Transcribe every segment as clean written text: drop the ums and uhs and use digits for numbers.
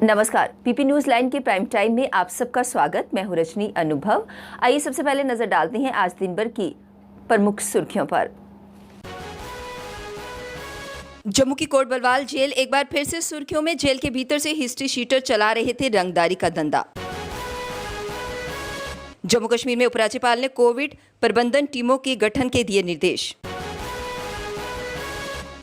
नमस्कार, PP news line के prime time में आप सबका स्वागत। मैं हूं रजनी अनुभव। आइए सबसे पहले नजर डालते हैं आज दिन भर की प्रमुख सुर्खियों पर। जम्मू की कोट बलवाल जेल एक बार फिर से सुर्खियों में। जेल के भीतर से हिस्ट्री शीटर चला रहे थे रंगदारी का धंधा। जम्मू कश्मीर में उपराज्यपाल ने कोविड प्रबंधन टीमों के गठन के दिए निर्देश।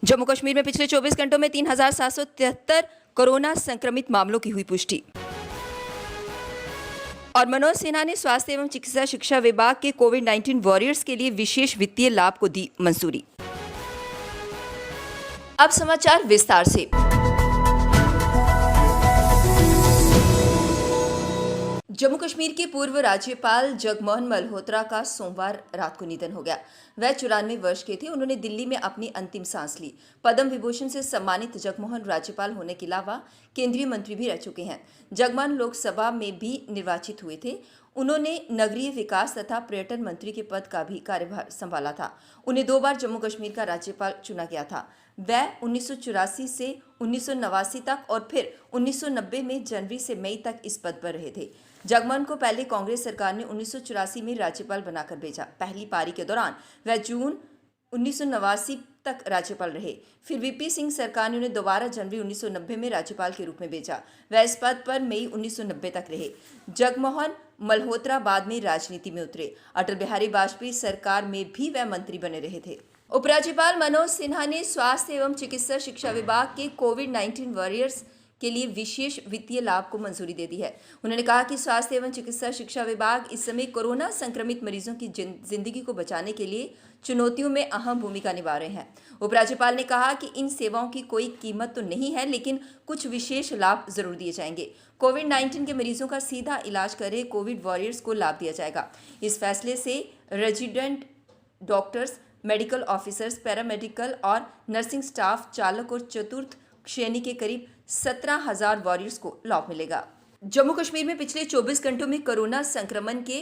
जम्मू कश्मीर में पिछले 24 घंटों में 3,773 कोरोना संक्रमित मामलों की हुई पुष्टि। और मनोज सिन्हा ने स्वास्थ्य एवं चिकित्सा शिक्षा विभाग के कोविड-19 वॉरियर्स के लिए विशेष वित्तीय लाभ को दी मंजूरी। अब समाचार विस्तार से। जम्मू कश्मीर के पूर्व राज्यपाल जगमोहन मल्होत्रा का सोमवार रात को निधन हो गया। वह 94 वर्ष के थे। उन्होंने दिल्ली में अपनी अंतिम सांस ली। पद्म विभूषण से सम्मानित जगमोहन राज्यपाल होने के अलावा केंद्रीय मंत्री भी रह चुके हैं। जगमोहन लोकसभा में भी निर्वाचित हुए थे। उन्होंने नगरीय विकास तथा पर्यटन मंत्री के पद का भी कार्यभार संभाला था। उन्हें 2 बार जम्मू कश्मीर का राज्यपाल चुना गया था। वह 1984 से 1989 तक और फिर 1990 में जनवरी से मई तक इस पद पर रहे थे। जगमोहन को पहले कांग्रेस सरकार ने 1984 में राज्यपाल बनाकर भेजा। पहली पारी के दौरान वह जून 1989 तक राज्यपाल रहे। फिर वीपी सिंह सरकार ने उन्हें दोबारा जनवरी 1990 में राज्यपाल के रूप में भेजा। वह इस पद पर मई 1990 तक रहे। जगमोहन मल्होत्रा बाद में राजनीति में उतरे। अटल बिहारी वाजपेयी सरकार में भी वह मंत्री बने रहे थे। उपराज्यपाल मनोज सिन्हा ने स्वास्थ्य एवं चिकित्सा शिक्षा विभाग के कोविड-19 वॉरियर्स के लिए विशेष वित्तीय लाभ को मंजूरी दे दी है। उन्होंने कहा कि स्वास्थ्य एवं चिकित्सा शिक्षा विभाग इस समय कोरोना संक्रमित मरीजों की जिंदगी को बचाने के लिए चुनौतियों में अहम भूमिका निभा रहे हैं। उपराज्यपाल ने कहा कि इन सेवाओं की कोई कीमत तो नहीं है, लेकिन कुछ विशेष लाभ जरूर दिए जाएंगे। कोविड-19 के मरीजों का सीधा इलाज कर रहे कोविड वॉरियर्स को लाभ दिया जाएगा। इस फैसले से resident doctors, medical officers, paramedical और नर्सिंग स्टाफ, चालक और चतुर्थ श्रेणी के करीब 17,000 वॉरियर्स को लाभ मिलेगा। जम्मू कश्मीर में पिछले 24 घंटों में कोरोना संक्रमण के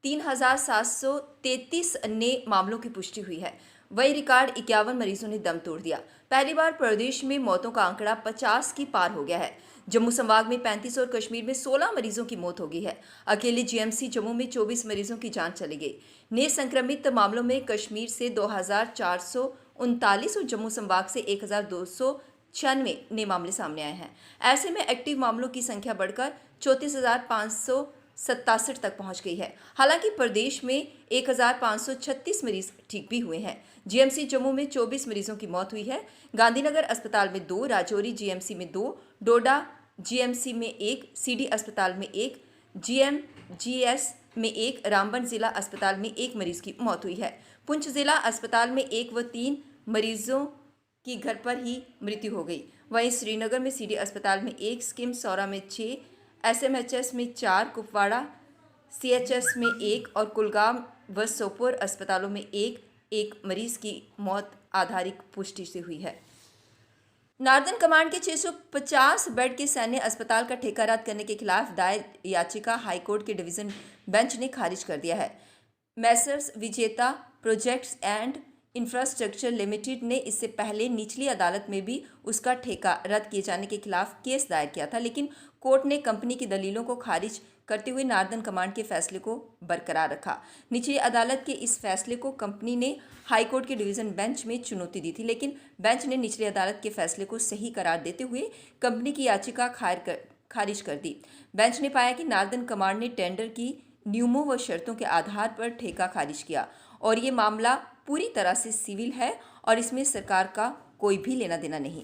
3,733 नए मामलों की पुष्टि हुई है। वही रिकॉर्ड 51 मरीजों ने दम तोड़ दिया। पहली बार प्रदेश में मौतों का आंकड़ा 50 की पार हो गया है। जम्मू संभाग में 35 और कश्मीर में 16 मरीजों की मौत हो गई है। अकेले जीएमसी जम्मू में 24 मरीजों की जान चली गई। नए संक्रमित मामलों में कश्मीर से 2,439 और जम्मू संभाग से 1,296 नए मामले सामने आए हैं। ऐसे में एक्टिव मामलों की संख्या बढ़कर 34,567 तक पहुंच गई है। हालांकि प्रदेश में 1,536 मरीज ठीक भी हुए हैं। जीएमसी जम्मू में 24 मरीजों की मौत हुई है। गांधीनगर अस्पताल में 2, राजौरी जीएमसी में 2, डोडा जीएमसी में 1, सीडी अस्पताल में 1, जीएमजीएस में 1, रामबन जिला अस्पताल में 1 मरीज की मौत हुई है। पुंछ जिला अस्पताल में 1 व 3 मरीजों की घर पर ही मृत्यु हो गई। वहीं श्रीनगर में सीडी अस्पताल में 1, स्किम सौरा में 6, एसएमएचएस में 4, कुपवाड़ा सीएचएस में 1 और कुलगाम व सोपोर अस्पतालों में 1 मरीज की मौत आधारित पुष्टि से हुई है। नार्दर्न कमांड के 650 बेड के सैन्य अस्पताल का ठेका रद्द करने के खिलाफ दायर याचिका हाईकोर्ट के डिवीजन बेंच ने खारिज कर दिया है। मैसर्स विजेता प्रोजेक्ट्स एंड इंफ्रास्ट्रक्चर लिमिटेड ने इससे पहले निचली अदालत में भी उसका ठेका रद्द किए जाने के खिलाफ केस दायर किया था, लेकिन कोर्ट ने कंपनी की दलीलों को खारिज करते हुए नार्दर्न कमांड के फैसले को बरकरार रखा। निचली अदालत के इस फैसले को कंपनी ने हाईकोर्ट के डिवीजन बेंच में चुनौती दी थी, लेकिन बेंच ने निचली अदालत के फैसले को सही करार देते हुए कंपनी की याचिका खारिज कर दी। बेंच ने पाया कि नार्दर्न कमांड ने टेंडर की नियमों व शर्तों के आधार पर ठेका खारिज किया और ये मामला पूरी तरह से सिविल है और इसमें सरकार का कोई भी लेना देना नहीं।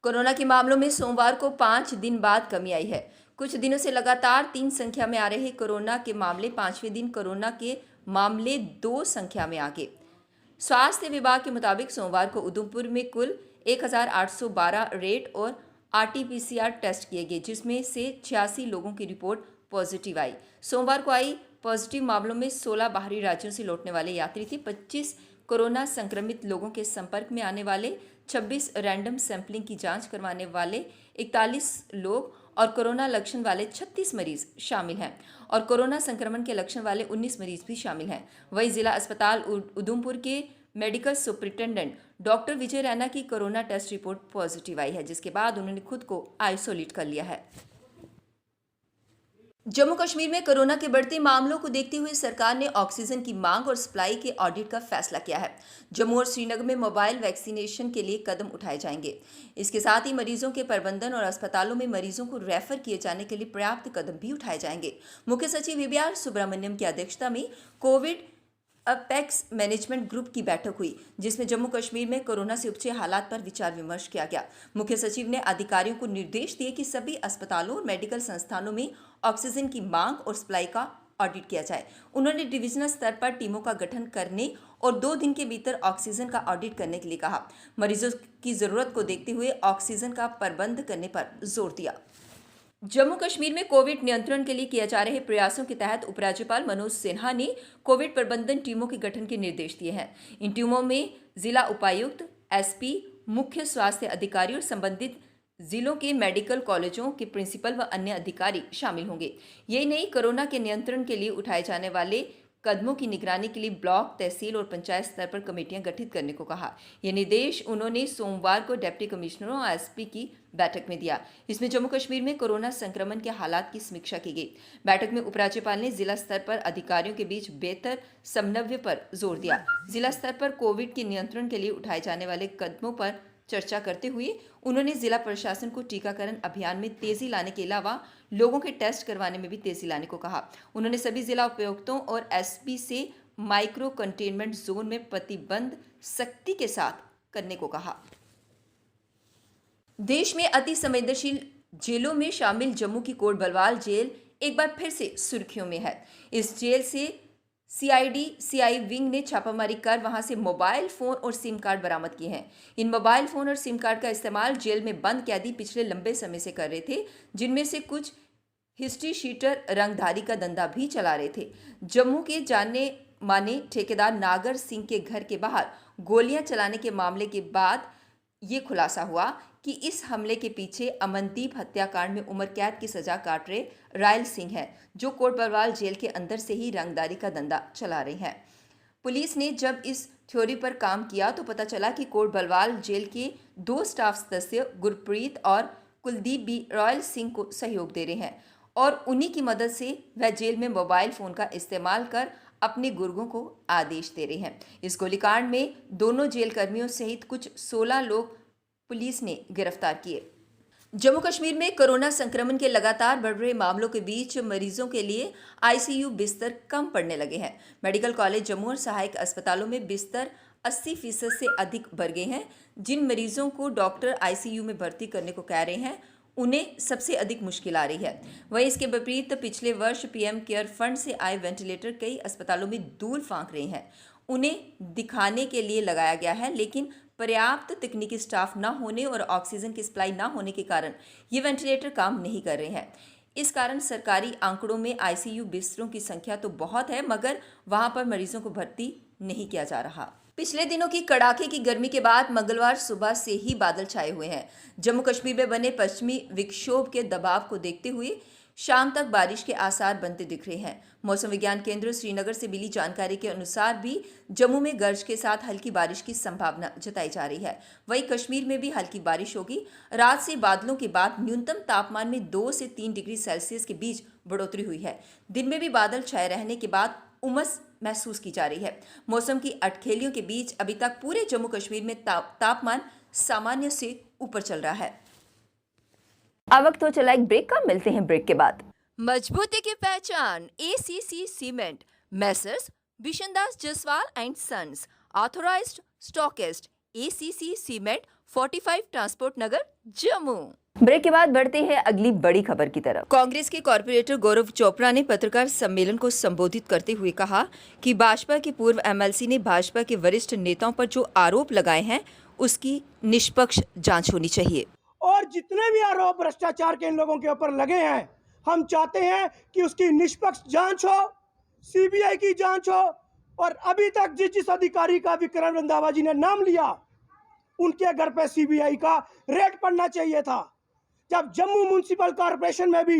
कोरोना के मामलों में सोमवार को 5 दिन बाद कमी आई है। कुछ दिनों से लगातार 3 संख्या में आ रहे कोरोना के मामले 5वें दिन कोरोना के मामले 2 संख्या में आ गए। स्वास्थ्य विभाग के मुताबिक सोमवार को उधमपुर में कुल 1,812 रेट और आरटीपीसीआर टेस्ट किए गए, जिसमें से 86 लोगों की रिपोर्ट पॉजिटिव आई। सोमवार को आई पॉजिटिव मामलों में 16 बाहरी राज्यों से लौटने वाले यात्री थे। 25 कोरोना संक्रमित लोगों के संपर्क में आने वाले, 26 रैंडम सैंपलिंग की जांच करवाने वाले 41 लोग और कोरोना लक्षण वाले 36 मरीज शामिल हैं और कोरोना संक्रमण के लक्षण वाले 19 मरीज भी शामिल हैं। वहीं जिला अस्पताल उधमपुर के मेडिकल सुपरिटेंडेंट डॉक्टर विजय रैना की कोरोना टेस्ट रिपोर्ट पॉजिटिव आई है, जिसके बाद उन्होंने खुद को आइसोलेट कर लिया है। जम्मू कश्मीर में कोरोना के बढ़ते मामलों को देखते हुए सरकार ने ऑक्सीजन की मांग और सप्लाई के ऑडिट का फैसला किया है। जम्मू और श्रीनगर में मोबाइल वैक्सीनेशन के लिए कदम उठाए जाएंगे। इसके साथ ही मरीजों के प्रबंधन और अस्पतालों में मरीजों को रेफर किए जाने के लिए पर्याप्त कदम भी उठाए जाएंगे। मुख्य सचिव वीवीआर सुब्रमण्यम की अध्यक्षता में कोविड अपेक्स मैनेजमेंट ग्रुप की बैठक हुई, जिसमें जम्मू कश्मीर में कोरोना से उपजे हालात पर विचार विमर्श किया गया। मुख्य सचिव ने अधिकारियों को निर्देश दिए कि सभी अस्पतालों और मेडिकल संस्थानों में ऑक्सीजन की मांग और सप्लाई का ऑडिट किया जाए। उन्होंने डिविजनल स्तर पर टीमों का गठन करने और 2 दिन के भीतर ऑक्सीजन का ऑडिट करने के लिए कहा। मरीजों की जरूरत को देखते हुए ऑक्सीजन का प्रबंध करने पर जोर दिया। जम्मू कश्मीर में कोविड नियंत्रण के लिए किए जा रहे प्रयासों के तहत उपराज्यपाल मनोज सिन्हा ने कोविड प्रबंधन टीमों के गठन के निर्देश दिए हैं। इन टीमों में जिला उपायुक्त, एसपी, मुख्य स्वास्थ्य अधिकारी और संबंधित जिलों के मेडिकल कॉलेजों के प्रिंसिपल व अन्य अधिकारी शामिल होंगे। यही नहीं, कोरोना के नियंत्रण के लिए उठाए जाने वाले कदमों की निगरानी के लिए ब्लॉक, तहसील और पंचायत स्तर पर कमेटियां गठित करने को कहा। यह निर्देश उन्होंने सोमवार को डिप्टी कमिश्नरों और एसपी की बैठक में दिया। इसमें जम्मू कश्मीर में कोरोना संक्रमण के हालात की समीक्षा की गई। बैठक में उपराज्यपाल ने जिला स्तर पर अधिकारियों के बीच बेहतर समन्वय पर जोर दिया। जिला स्तर पर कोविड के नियंत्रण के लिए उठाए जाने वाले कदमों पर चर्चा करते हुए उन्होंने जिला प्रशासन को टीकाकरण अभियान में तेजी लाने के अलावा लोगों के टेस्ट करवाने में भी तेजी लाने को कहा। उन्होंने सभी जिला उपायुक्तों और एसपी से माइक्रो कंटेनमेंट जोन में प्रतिबंध सख्ती के साथ करने को कहा। देश में अति संवेदनशील जेलों में शामिल जम्मू की कोट बलवाल जेल एक बार फिर से सुर्खियों में है। इस जेल से सीआई विंग ने छापामारी कर वहां से मोबाइल फोन और सिम कार्ड बरामद किए हैं। इन मोबाइल फोन और सिम कार्ड का इस्तेमाल जेल में बंद कैदी पिछले लंबे समय से कर रहे थे, जिनमें से कुछ हिस्ट्री शीटर रंगधारी का धंधा भी चला रहे थे। जम्मू के जाने माने ठेकेदार नागर सिंह के घर के बाहर गोलियां चलाने के मामले के बाद ये खुलासा हुआ कि इस हमले के पीछे अमनदीप हत्याकांड में उम्र कैद की सजा काट रहे रायल सिंह हैं, जो कोट बलवाल जेल के अंदर से ही रंगदारी का धंधा चला रहे हैं। पुलिस ने जब इस थ्योरी पर काम किया तो पता चला कि कोट बलवाल जेल के 2 स्टाफ सदस्य गुरप्रीत और कुलदीप भी रॉयल सिंह को सहयोग दे रहे हैं और उन्हीं की मदद से वह जेल में मोबाइल फोन का इस्तेमाल कर अपने गुर्गों को आदेश दे रहे हैं। इस गोलीकांड में दोनों जेल कर्मियों सहित कुछ 16 लोग पुलिस ने गिरफ्तार किए। जम्मू कश्मीर में कोरोना संक्रमण के लगातार बढ़ रहे मामलों के बीच मरीजों के लिए आईसीयू बिस्तर कम पड़ने लगे हैं। मेडिकल कॉलेज जम्मू और सहायक अस्पतालों में बिस्तर 80% से अधिक बढ़ गए हैं। जिन मरीजों को डॉक्टर आईसीयू में भर्ती करने को कह रहे हैं, उन्हें सबसे अधिक मुश्किल आ रही है। वहीं इसके विपरीत पिछले वर्ष पीएम केयर फंड से आए वेंटिलेटर कई अस्पतालों में धूल फांक रहे हैं। उन्हें दिखाने के लिए लगाया गया है, लेकिन पर्याप्त तकनीकी स्टाफ न होने और ऑक्सीजन की सप्लाई न होने के कारण ये वेंटिलेटर काम नहीं कर रहे हैं। इस कारण सरकारी आंकड़ों में आईसीयू बिस्तरों की संख्या तो बहुत है, मगर वहां पर मरीजों को भर्ती नहीं किया जा रहा। पिछले दिनों की कड़ाके की गर्मी के बाद मंगलवार सुबह से ही बादल छाए हुए हैं। जम्मू कश्मीर में बने पश्चिमी विक्षोभ के दबाव को देखते हुए शाम तक बारिश के आसार बनते दिख रहे हैं। मौसम विज्ञान केंद्र श्रीनगर से मिली जानकारी के अनुसार भी जम्मू में गरज के साथ हल्की बारिश की संभावना जताई जा रही है। वहीं कश्मीर में भी हल्की बारिश होगी। रात से बादलों के बाद न्यूनतम तापमान में 2 से 3 डिग्री सेल्सियस के बीच बढ़ोतरी हुई है। दिन में भी बादल छाए रहने के बाद उमस महसूस की जा रही है। मौसम की अटखेलियों के बीच अभी तक पूरे जम्मू कश्मीर में तापमान सामान्य से ऊपर चल रहा है। अब वक्त हो चला एक ब्रेक का, मिलते हैं ब्रेक के बाद। मजबूती की पहचान ACC cement, messrs Bishandas Jaswal and sons, authorised stockist, ACC cement, 45 transport Nagar, Jammu. Break के बाद बढ़ते हैं अगली बड़ी खबर की तरफ। कांग्रेस के कॉर्पोरेटर गौरव चोपड़ा ने पत्रकार सम्मेलन को संबोधित करते हुए कहा कि भाजपा के पूर्व एमएलसी ने भाजपा के वरिष्ठ नेताओं पर जो आरोप लगाए हैं, उसकी निष्पक्ष जांच होनी चाहिए। और जितने भी आरोप भ्रष्टाचार के इन लोगों के ऊपर लगे हैं, हम चाहते हैं कि उसकी निष्पक्ष जांच हो, सीबीआई की जांच हो। और अभी तक जिस अधिकारी का विक्रम रंधावा जी ने नाम लिया, उनके घर पे सीबीआई का रेड पड़ना चाहिए था। जब जम्मू म्युनिसिपल कॉर्पोरेशन में भी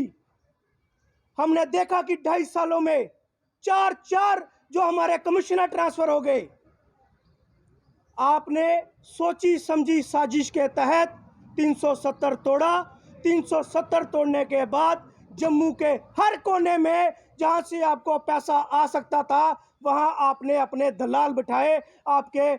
हमने देखा कि 2.5 सालों में 4 जो हमारे कमिश्नर ट्रांसफर हो गए, आपने सोची समझी साजिश के तहत 370 तोड़ा। 370 तोड़ने के बाद जम्मू के हर कोने में जहां से आपको पैसा आ सकता था वहां आपने अपने दलाल बिठाए। आपके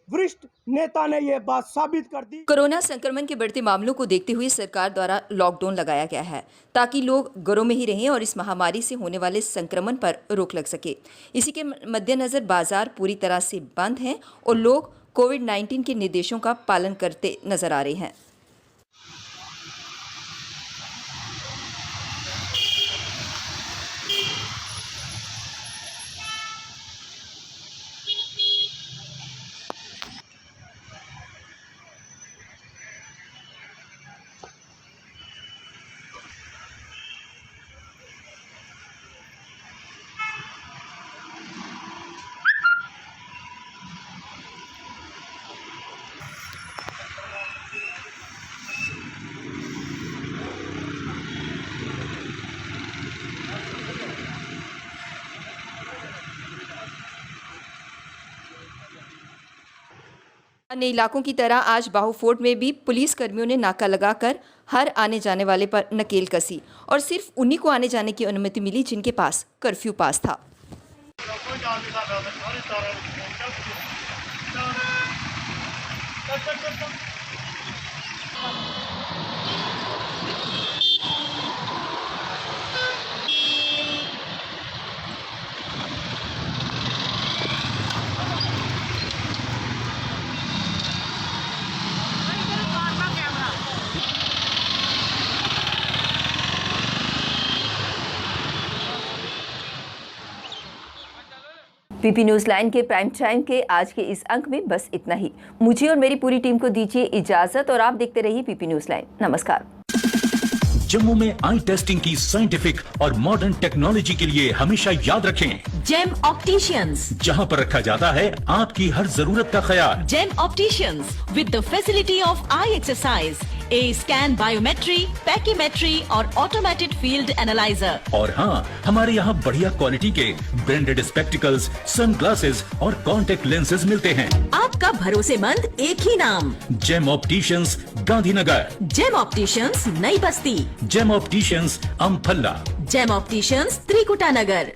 वरिष्ठ नेता ने यह बात साबित कर दी। कोरोना संक्रमण के बढ़ते मामलों को देखते हुए सरकार द्वारा लॉकडाउन लगाया गया है ताकि लोग घरों में ही रहें और इस महामारी से होने वाले संक्रमण पर रोक लग सके। इसी के मद्देनजर बाजार पूरी तरह से बंद हैं और लोग कोविड-19 के निर्देशों का पालन करते नजर आ रहे हैं। अन्य इलाकों की तरह आज बाहु फोर्ट में भी पुलिस कर्मियों ने नाका लगाकर हर आने जाने वाले पर नकेल कसी और सिर्फ उन्हीं को आने जाने की अनुमति मिली जिनके पास कर्फ्यू पास था। पीपी न्यूज़ लाइन के प्राइम टाइम के आज के इस अंक में बस इतना ही। मुझे और मेरी पूरी टीम को दीजिए इजाजत और आप देखते रहिए पीपी न्यूज़ लाइन। नमस्कार। जम्मू में आई टेस्टिंग की साइंटिफिक और मॉडर्न टेक्नोलॉजी के लिए हमेशा याद रखें जेम ऑप्टिशियंस, जहां पर रखा जाता है आपकी हर जरूरत का ख्याल। Gem opticians with the facility of eye exercise, A scan, biometry, pachymetry और ऑटोमेटेड फील्ड एनालाइजर। और हाँ, हमारे यहाँ बढ़िया क्वालिटी के ब्रांडेड स्पेक्टिकल्स, सनग्लासेस और कॉन्टेक्ट लेंसेज मिलते हैं। आपका भरोसेमंद एक ही नाम, gem opticians, Gandhinagar. Gem opticians, Nai Basti. Gem opticians, Amphalla. Gem opticians, Trikuta नगर।